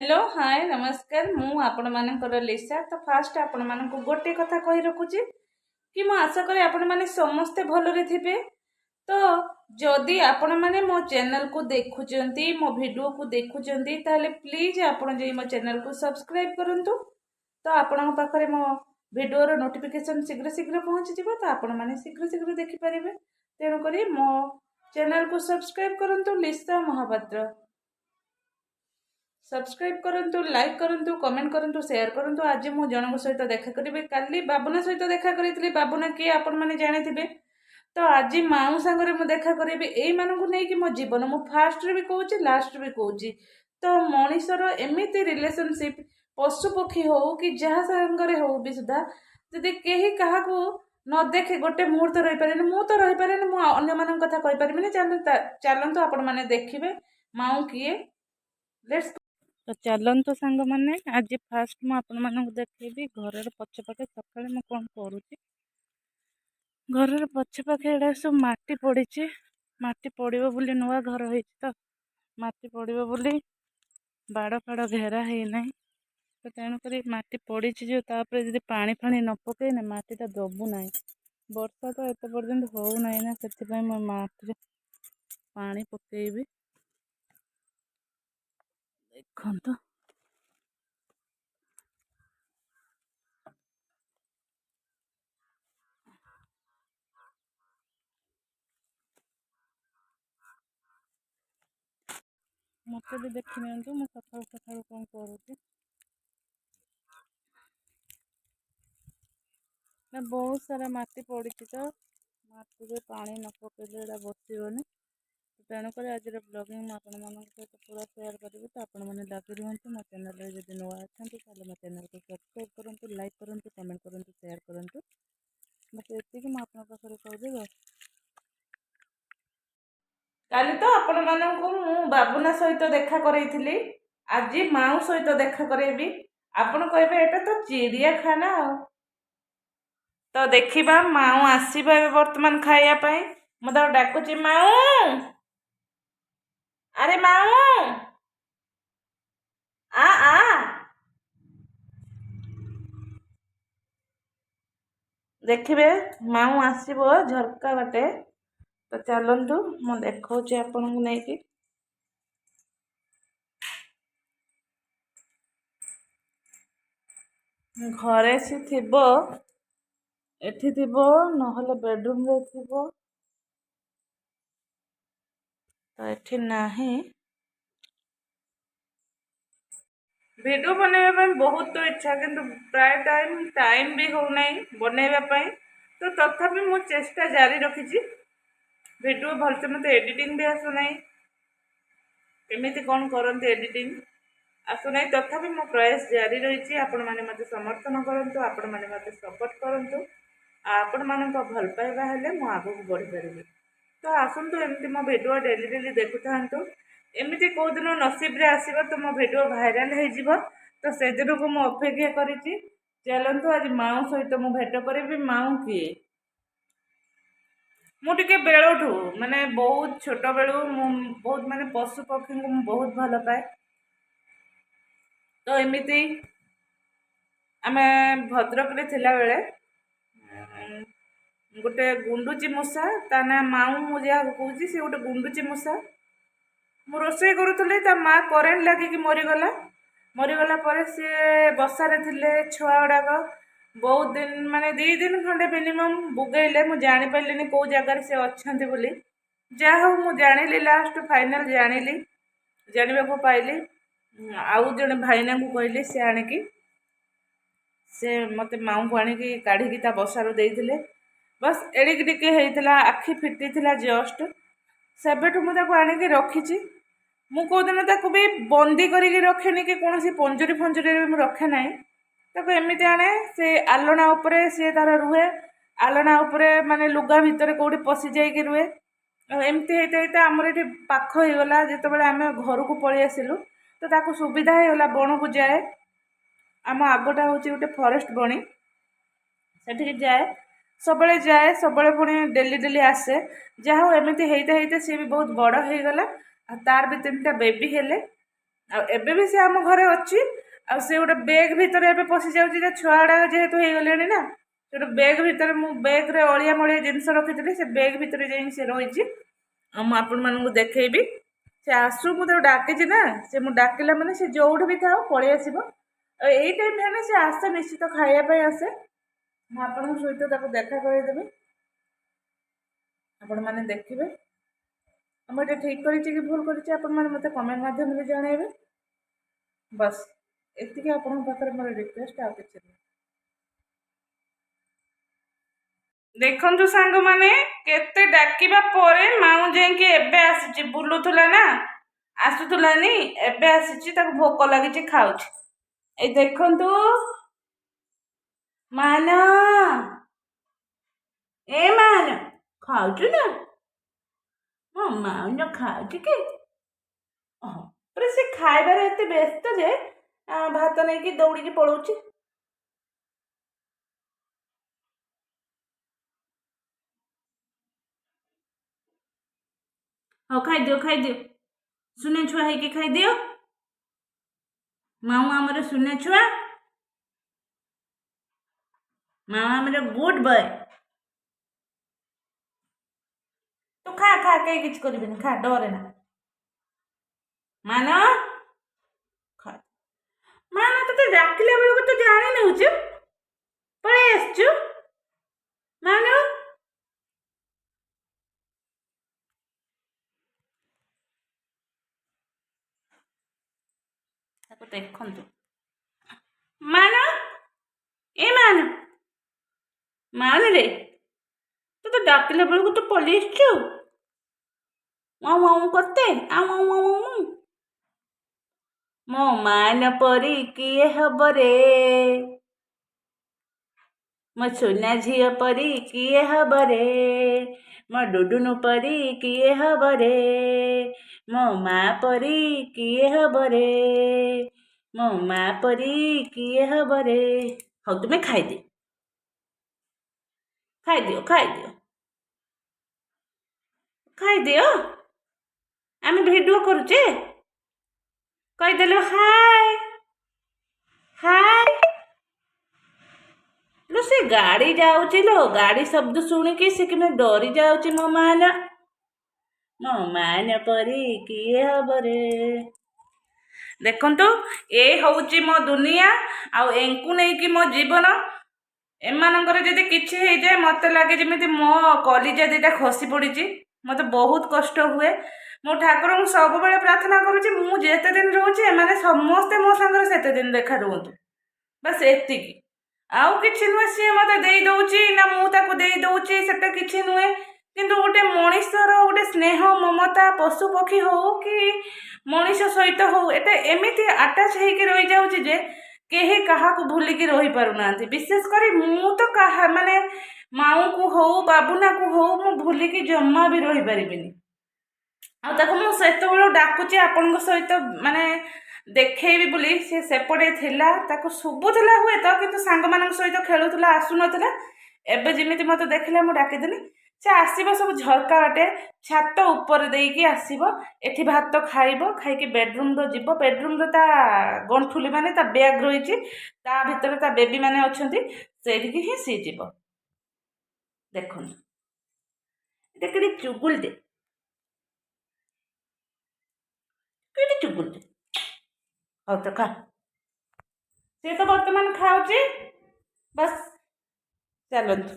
Hello hi नमस्कार मु आपण मानकर लिसा तो फास्ट आपण मानक गोटे कथा कहि रखुची कि मु आशा करी आपण माने समस्ते भलरे थिबे। तो जदि आपण माने मो चैनल को देखुचंती मो वीडियो को देखुचंती ताले प्लीज आपण जे मो चैनल को सब्सक्राइब करंतु। तो आपण पाखरे मो वीडियो रो नोटिफिकेशन शीघ्र शीघ्र पहुंची जिवो तो आपण माने शीघ्र शीघ्र देखि परिबे। तेनु करी मो चैनल को सब्सक्राइब करंतु लिसा महापात्र। सब्सक्राइब करंतु लाइक करंतु कमेंट करंतु शेयर करंतु। आज मु जनक सहित देखा करी काली बाबुना सहित देखा करी बाबुना किए आपण माने जानिथिबे। तो आज माऊ सांगरे मु देखा करी एई मानकु नै कि मो जीवन मु फास्ट रे भी कहूची लास्ट भी कहूची। तो मनीषर एमिति रिलेशनशिप पशु पक्षी हो कि जहाँ सांगरे हो भी सुधा जदि केही काहाकू न देखे गोटे मुहूर्त रही पारे मु तो रही पारे मु अन्य मानक कथा कहि परिबिनी। चलंतु आपण माने देखिबे माऊ किए। लेट्स तो चलतु सांग मैंने आज फास्ट मु आपण मानक देखी घर पछपाखे सका मु कौन करुच्ची। घर पछपाखे एडा सब माटी पड़ी माटी पड़ो बोली नुआ घर हो तो माटी पड़ो बोली बाड़ फाड़ घेरा है ना। तो तेणुक माटी पड़ी जो तापर जब पानी फाणी न पकईने माटीटा दबू ना। वर्षा तो एत पर्यंत हो ना से माटी पानी पकईबी देखो। मत भी देखी नियंतु मु सकाळु सकाळु कौन करुच्ची ना बहुत सारा माटी पड़ी तो माटी में पानी न पकड़े एटा बसबनी। तेणुक आज ब्लॉगिंग मुझे सहित पूरा शेयर करी। तो आपण मैंने लगी रुहतु मो चैनल जब नुआ अच्छा तो मो चैनल को सब्सक्राइब करूँ लाइक करूँ कमेंट करूँ शेयर करूँ। बस ये मुझे कहूँ बस काली तो आपण मानक मु बाबुना सहित देखा करैथिली आज माऊ सहित देखा करेबी। आपण कहबे एटा तो चिड़ियाखाना तो देखिबा माऊ आसीबा वर्तमान खाइया पाई। मु तो डाकुची माऊ अरे माऊ आ आ देखिबे माऊ आसीबो झरका बाटे। तो चलतु मु देखौची आपन को नेकी घरे सी थिबो एठी थिबो नहले बेडरूम रे थिबो तो एठी नाही। वीडियो बनैबा बहुत तो इच्छा किंतु प्राय टाइम भी हो नहीं बनैबा। तो तथापि मु चेष्टा जारी रखी वीडियो भलसे मत एडिटिंग भी आसु नहीं केमिति कौन करते एडिटिंग आसु नहीं। तथापि मो प्रयास जारी रही। आपण मैंने मत समर्थन करूँ आपण मैंने मत सपोर्ट करूँ आपण मान भल पाइबा हेले मु आगू बढ़ी पारि। तो आसतु एमती मो वीडियो डेली डेली देखु था एमती कौ दिन नसीब रे आसीबो तो मो वीडियो भाइराल हो। तो से दिन को मु अपेक्षा करी। चलतु आज माऊ सहित मु भेट करी। माऊ किए मुझे बेलू माने बहुत छोट बेलू बहुत माने पशु पक्षी को बहुत भल पाए। तो एमती आम भद्रक थिला बेले गोटे गुंडुची मूषा ता ना माऊ मु जहाँ कहूँ सी गोटे गुंडुची मूषा मु रोषे करुली माँ करेन्ट लगिकी मरीगला। मरीगला पर सी बसारे थिले छुआ गुड़ाक बहुत दिन माने 2 दिन खंडे मिनिमम बुगेले मु जानी पाइलिनी कौ जगार से अच्छा बोली। जहा हो मु जानिली लास्ट फाइनल जानिली जानिबा को पाइली। आउ जड़े भाईना को कहली से आणिकी से मते माऊ को आणिकी काढ़ी ता बसारू देइथिले। बस एड़िक टिके होता आखि फिटी जस्ट सेबेठू मुझे आणिकी रखी। मु कौदिन ताकू भी बंदी करके रखेनि कि कौन पंजुरी फंजुरी रखे ना ताको एमती आने से आलना उपरे सी तार रुहे आलना उपरे माने लुगा भितर कौटी पशि जाइए रुहे। एमती होते आमर ये पाख हो गला जो आम घर को पलि आसिलु तो ताकू सुविधा होगा बण को जाए। आम आगटा हूँ गोटे फरेस्ट बणी से जाए सब जाए सब पुणी डेली डेली आसे जहाँ एमती होते होते सी भी बहुत बड़ हो गला। तार भी 3टा बेबी हेले ଆଉ ଏବେ ବି ସେ ଆମ ଘରେ ଅଛି। ଆଉ ସେ ଗୋଟେ ବ୍ୟାଗ୍ ଭିତରେ ଏବେ ପଶି ଯାଉଛି, ଯେ ଛୁଆଗୁଡ଼ା ଯେହେତୁ ହେଇଗଲେଣି ନା, ସେ ଗୋଟେ ବ୍ୟାଗ୍ ଭିତରେ, ମୁଁ ବ୍ୟାଗ୍ରେ ଅଳିଆ ମଳିଆ ଜିନିଷ ରଖିଥିଲି, ସେ ବ୍ୟାଗ୍ ଭିତରେ ଯାଇକି ସେ ରହିଛି। ଆଉ ମୁଁ ଆପଣମାନଙ୍କୁ ଦେଖେଇବି। ସେ ଆସୁ, ମୁଁ ତାକୁ ଡାକିଛି ନା, ସେ ମୁଁ ଡାକିଲା ମାନେ ସେ ଯୋଉଠି ବି ଥାଉ ପଳେଇ ଆସିବ। ଆଉ ଏଇ ଟାଇମ୍ ହେଲେ ସେ ଆସେ, ନିଶ୍ଚିତ ଖାଇବା ପାଇଁ ଆସେ। ମୁଁ ଆପଣଙ୍କ ସହିତ ତାକୁ ଦେଖା କରେଇଦେବି, ଆପଣମାନେ ଦେଖିବେ। ମୁଁ ଏଇଟା ଠିକ୍ କରିଛି କି ଭୁଲ କରିଛି, ଆପଣମାନେ ମୋତେ କମେଣ୍ଟ ମାଧ୍ୟମରେ ଜଣାଇବେ। ବସ୍ ଏତିକି ଆପଣଙ୍କ ପାଖରେ ମୋର ରିକ୍ୱେଷ୍ଟ, ଆଉ କିଛି ନାହିଁ। ଦେଖନ୍ତୁ ସାଙ୍ଗମାନେ, କେତେ ଡାକିବା ପରେ ମାଉ ଯାଇକି ଏବେ ଆସିଛି। ବୁଲୁଥିଲା ନା, ଆସୁଥିଲାନି, ଏବେ ଆସିଛି। ତାକୁ ଭୋକ ଲାଗିଛି, ଖାଉଛି। ଏଇ ଦେଖନ୍ତୁ, ମାନ ଏ ମାନ ଖାଉଛୁ ନା? ହଁ ମାଉନ ଖାଉଛି କି? ପୁରା ସେ ଖାଇବାରେ ଏତେ ବ୍ୟସ୍ତ ଯେ ଭାତ ନେଇକି ଦୌଡ଼ିକି ପଳଉଛି। ହଉ ଖାଇଦିଅ, ଖାଇଦିଅ, ସୁନା ଛୁଆ ହେଇକି ଖାଇଦିଅ। ମାଉ ଆମର ସୁନା ଛୁଆ, ମାଉ ଆମର ଗୁଡ୍ ବୟ। ତୁ ଖା ଖା, କେହି କିଛି କରିବେନି, ଖା, ଡରେ ନା। ମାନ ଖା। ମାନ ତତେ ଡାକିଲା ବେଳକୁ ତୁ ଜାଣି ନେଉଛୁ, ପଳେଇ ଆସିଛୁ। ମାନ ତାକୁ ଦେଖନ୍ତୁ, ମାନ ଏ ମାନ ମାଉନରେ, ତୁ ତ ଡାକିଲା ବେଳକୁ ତୁ ପଳେଇ ଆସିଛୁ। ମାଉ କରତେ, ଆଉ ମୋ ମାନ ପରି କିଏ ହବ ରେ, ମୋ ସୁନା ଝିଅ ପରି କିଏ ହବ ରେ, ମୋ ଡୁଡୁନୁ ପରି କିଏ ହବ ରେ, ମୋ ମା ପରି କିଏ ହବ ରେ, ମୋ ମା ପରି କିଏ ହବ ରେ। ହଉ ତୁମେ ଖାଇଦିଅ, ଖାଇଦିଅ, ଖାଇଦିଅ, ଖାଇଦିଅ। ଆମେ ଭିଡ଼ିଓ କରୁଛେ, କହିଦେଲୁ ହାଏ ହାଏ। ଲୋ ସେ ଗାଡ଼ି ଯାଉଛି ଲୋ, ଗାଡ଼ି ଶବ୍ଦ ଶୁଣିକି ସେ କେମିତି ଡରି ଯାଉଛି। ମୋ ମାନ ପରି କିଏ ହବ ରେ। ଦେଖନ୍ତୁ, ଏ ହଉଛି ମୋ ଦୁନିଆ, ଆଉ ଏଙ୍କୁ ନେଇକି ମୋ ଜୀବନ। ଏମାନଙ୍କର ଯଦି କିଛି ହେଇଯାଏ, ମତେ ଲାଗେ ଯେମିତି ମୋ କଲିଜା ଦିଟା ଖସି ପଡ଼ିଛି। ମତେ ବହୁତ କଷ୍ଟ ହୁଏ। ମୁଁ ଠାକୁରଙ୍କୁ ସବୁବେଳେ ପ୍ରାର୍ଥନା କରୁଛି, ମୁଁ ଯେତେ ଦିନ ରହୁଛି ଏମାନେ ସମସ୍ତେ ମୋ ସାଙ୍ଗରେ ସେତେ ଦିନ ଦେଖା ରୁହନ୍ତୁ। ବାସ୍ ଏତିକି, ଆଉ କିଛି ନୁହେଁ। ସିଏ ମତେ ଦେଇ ଦଉଛି ନା ମୁଁ ତାକୁ ଦେଇ ଦଉଛି, ସେଟା କିଛି ନୁହେଁ। କିନ୍ତୁ ଗୋଟେ ମଣିଷର ଗୋଟେ ସ୍ନେହ ମମତା, ପଶୁ ପକ୍ଷୀ ହଉ କି ମଣିଷ ସହିତ ହଉ, ଏଟା ଏମିତି ଆଟାଚ୍ ହେଇକି ରହିଯାଉଛି ଯେ କେହି କାହାକୁ ଭୁଲିକି ରହିପାରୁନାହାନ୍ତି। ବିଶେଷ କରି ମୁଁ ତ କାହା ମାନେ ମାଉଙ୍କୁ ହଉ, ବାବୁନାକୁ ହଉ, ମୁଁ ଭୁଲିକି ଜମା ବି ରହିପାରିବିନି। ଆଉ ତାକୁ ମୁଁ ସେତେବେଳୁ ଡାକୁଛି ଆପଣଙ୍କ ସହିତ, ମାନେ ଦେଖେଇବି ବୋଲି। ସେ ସେପଟେ ଥିଲା, ତାକୁ ଶୁଭୁଥିଲା ହୁଏତ, କିନ୍ତୁ ସାଙ୍ଗମାନଙ୍କ ସହିତ ଖେଳୁଥିଲା, ଆସୁନଥିଲା। ଏବେ ଯେମିତି ମତେ ଦେଖିଲା, ମୁଁ ଡାକିଦେଲି। ସେ ଆସିବ ସବୁ ଝରକା ବାଟେ, ଛାତ ଉପରେ ଦେଇକି ଆସିବ। ଏଠି ଭାତ ଖାଇବ, ଖାଇକି ବେଡରୁମ୍ର ଯିବ। ବେଡରୁମ୍ରେ ତା ଗଣ୍ଠୁଲି ମାନେ ତା ବ୍ୟାଗ୍ ରହିଛି, ତା ଭିତରେ ତା ବେବି ମାନେ ଅଛନ୍ତି, ସେଇଠିକି ହିଁ ସିଏ ଯିବ। ଦେଖନ୍ତୁ, ଏଟା କେତେ ଚୁଗୁଲଟେ, କେତେ ଚୁଗୁଲଟେ। ହଉ ତ ଖା। ସେ ତ ବର୍ତ୍ତମାନ ଖାଉଛି। ବାସ୍ ଚାଲନ୍ତୁ।